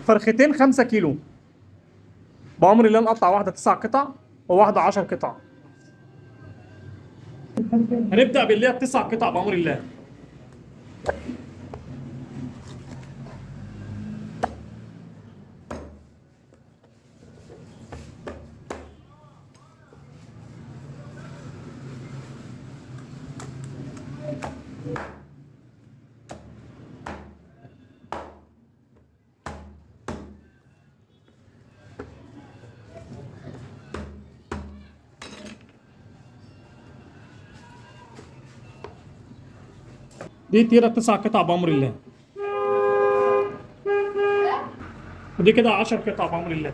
فرختين 5 كيلو، بأمر الله نقطع واحدة 9 قطع وواحدة 10 قطع. هنبدأ باللي هي 9 قطع بأمر الله. دي تيرة 9 قطع بأمر الله، ودي كده 10 قطع بأمر الله.